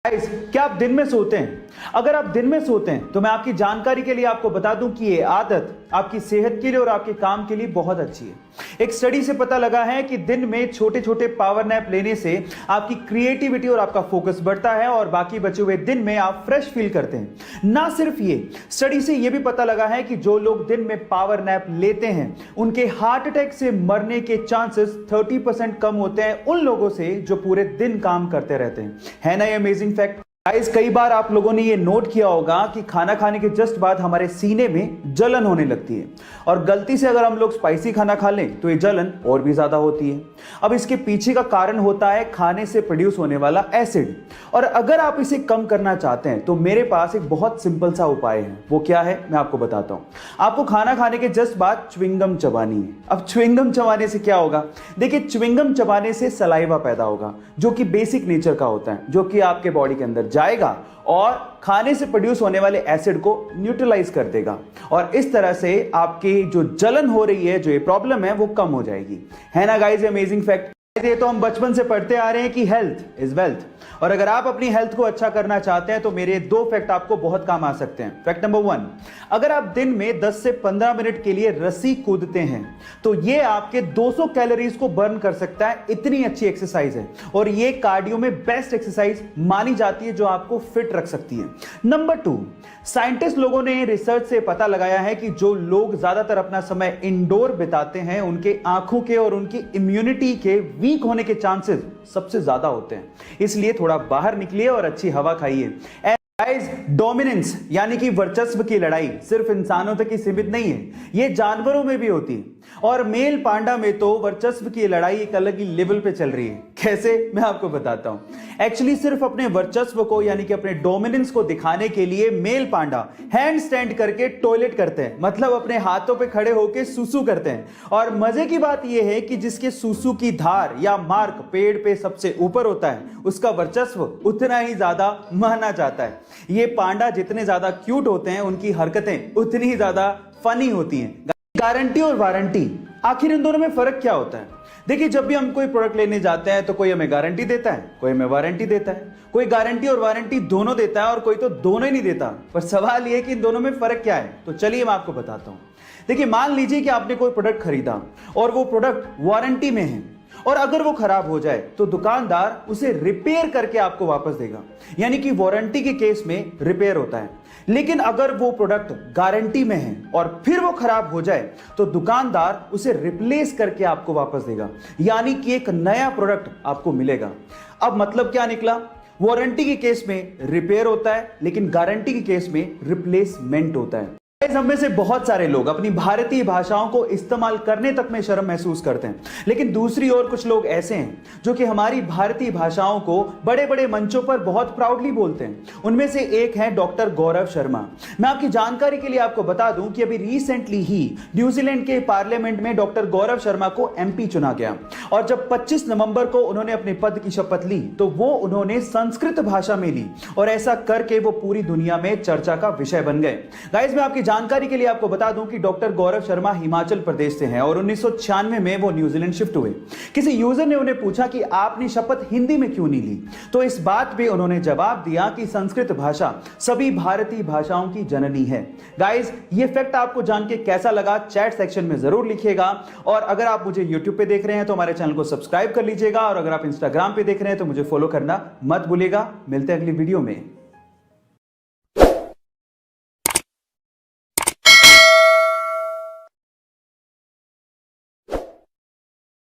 Guys, क्या आप दिन में सोते हैं? अगर आप दिन में सोते हैं तो मैं आपकी जानकारी के लिए आपको बता दूं कि ये आदत आपकी सेहत के लिए और आपके काम के लिए बहुत अच्छी है। एक स्टडी से पता लगा है कि दिन में छोटे छोटे पावर नैप लेने से आपकी क्रिएटिविटी और आपका फोकस बढ़ता है और बाकी बचे हुए दिन में आप फ्रेश फील करते हैं। ना सिर्फ ये, स्टडी से यह भी पता लगा है कि जो लोग दिन में पावर नैप लेते हैं उनके हार्ट अटैक से मरने के चांसेस 30% कम होते हैं उन लोगों से जो पूरे दिन काम करते रहते हैं। है ना ये अमेजिंग फैक्ट? गाइस, कई बार आप लोगों ने ये नोट किया होगा कि खाना खाने के जस्ट बाद हमारे सीने में जलन होने लगती है और गलती से अगर हम लोग स्पाइसी खाना खा लें तो ये जलन और भी ज्यादा होती है। अब इसके पीछे का कारण होता है खाने से प्रोड्यूस होने वाला एसिड, और अगर आप इसे कम करना चाहते हैं तो मेरे पास एक बहुत सिंपल सा उपाय है। वो क्या है मैं आपको बताता हूं। आपको खाना खाने के जस्ट बाद च्युइंगम चबानी है। अब च्युइंगम चबाने से क्या होगा? देखिए, च्युइंगम चबाने से सलाइवा पैदा होगा जो कि बेसिक नेचर का होता है, जो कि आपके बॉडी के अंदर जाएगा और खाने से प्रोड्यूस होने वाले एसिड को न्यूट्रलाइज कर देगा और इस तरह से आपकी जो जलन हो रही है, जो ये प्रॉब्लम है, वो कम हो जाएगी। है ना गाइस अमेजिंग फैक्ट? ये तो हम बचपन से पढ़ते आ रहे हैं कि हेल्थ इज वेल्थ, और अगर आप अपनी हेल्थ को अच्छा करना चाहते हैं तो मेरे दो फैक्ट आपको बहुत काम आ सकते हैं। फैक्ट नंबर 1, अगर आप दिन में 10 से 15 मिनट के लिए रस्सी कूदते हैं तो ये आपके 200 कैलोरीज को बर्न कर सकता है। इतनी अच्छी एक्सरसाइज है और ये कार्डियो में बेस्ट एक्सरसाइज मानी जाती है जो आपको फिट रख सकती है। नंबर 2, साइंटिस्ट लोगों ने रिसर्च से पता लगाया है कि जो लोग ज्यादातर अपना समय इंडोर बिताते हैं उनके आंखों के और उनकी इम्यूनिटी के वीक होने के चांसेस सबसे ज्यादा होते हैं। इसलिए थोड़ा बाहर निकलिए और अच्छी हवा खाइए। गाइस, डोमिनेंस यानी कि वर्चस्व की लड़ाई सिर्फ इंसानों तक ही सीमित नहीं है, ये जानवरों में भी होती है और मेल पांडा में तो वर्चस्व की लड़ाई एक अलग ही लेवल पे चल रही है। कैसे मैं आपको बताता हूं। एक्चुअली सिर्फ अपने वर्चस्व को यानी कि अपने डोमिनेंस को दिखाने के लिए मेल पांडा हैंड स्टैंड करके टॉयलेट करते हैं, मतलब अपने हाथों पे खड़े होकर सुसु करते हैं। और मजे की बात यह है कि जिसके सुसु की धार या मार्क पेड़ पे सबसे ऊपर होता है उसका वर्चस्व उतना ही ज्यादा माना जाता है। ये पांडा जितने ज्यादा क्यूट होते हैं उनकी हरकतें उतनी ही ज्यादा फनी होती हैं। गारंटी और वारंटी, आखिर इन दोनों में फर्क क्या होता है? देखिए, जब भी हम कोई प्रोडक्ट लेने जाते हैं तो कोई हमें गारंटी देता है, कोई हमें वारंटी देता है। कोई गारंटी और वारंटी दोनों देता है और कोई तो दोनों ही नहीं देता। पर सवाल यह है कि इन दोनों में फर्क क्या है, तो चलिए मैं आपको बताता हूं। देखिए, मान लीजिए कि आपने कोई प्रोडक्ट खरीदा और वो प्रोडक्ट वारंटी में है और अगर वो खराब हो जाए तो दुकानदार उसे रिपेयर करके आपको वापस देगा, यानी कि वारंटी के केस में रिपेयर होता है। लेकिन अगर वो प्रोडक्ट गारंटी में है और फिर वो खराब हो जाए तो दुकानदार उसे रिप्लेस करके आपको वापस देगा, यानी कि एक नया प्रोडक्ट आपको मिलेगा। अब मतलब क्या निकला? वारंटी के केस में रिपेयर होता है लेकिन गारंटी के केस में रिप्लेसमेंट होता है। हम में से बहुत सारे लोग अपनी भारतीय भाषाओं को इस्तेमाल करने तक में शर्म महसूस करते हैं, लेकिन दूसरी ओर कुछ लोग ऐसे हैं जो कि हमारी भारतीय भाषाओं को बड़े बड़े मंचों पर बहुत प्राउडली बोलते हैं। उनमें से एक है डॉक्टर गौरव शर्मा। मैं आपकी जानकारी के लिए आपको बता दूं कि अभी रिसेंटली ही न्यूजीलैंड के पार्लियामेंट में डॉक्टर गौरव शर्मा को MP चुना गया और जब 25 नवंबर को उन्होंने अपने पद की शपथ ली तो वो उन्होंने संस्कृत भाषा में ली और ऐसा करके वो पूरी दुनिया में चर्चा का विषय बन गए। गाइस, मैं आपकी जानकारी के लिए आपको बता दूं कि डॉक्टर गौरव शर्मा हिमाचल प्रदेश से हैं और 1996 में वो न्यूजीलैंड शिफ्ट हुए। किसी यूजर ने उन्हें पूछा कि आपने शपथ हिंदी में क्यों नहीं ली, तो इस बात पे उन्होंने जवाब दिया कि संस्कृत भाषा सभी भारतीय भाषाओं की जननी है। गाइस, ये फैक्ट आपको जान के कैसा लगा चैट सेक्शन में जरूर लिखिएगा और अगर आप मुझे यूट्यूब पे देख रहे हैं तो हमारे चैनल को सब्सक्राइब कर लीजिएगा और अगर आप इंस्टाग्राम पे देख रहे हैं तो मुझे फॉलो करना मत भूलिएगा। मिलते हैं अगली वीडियो में।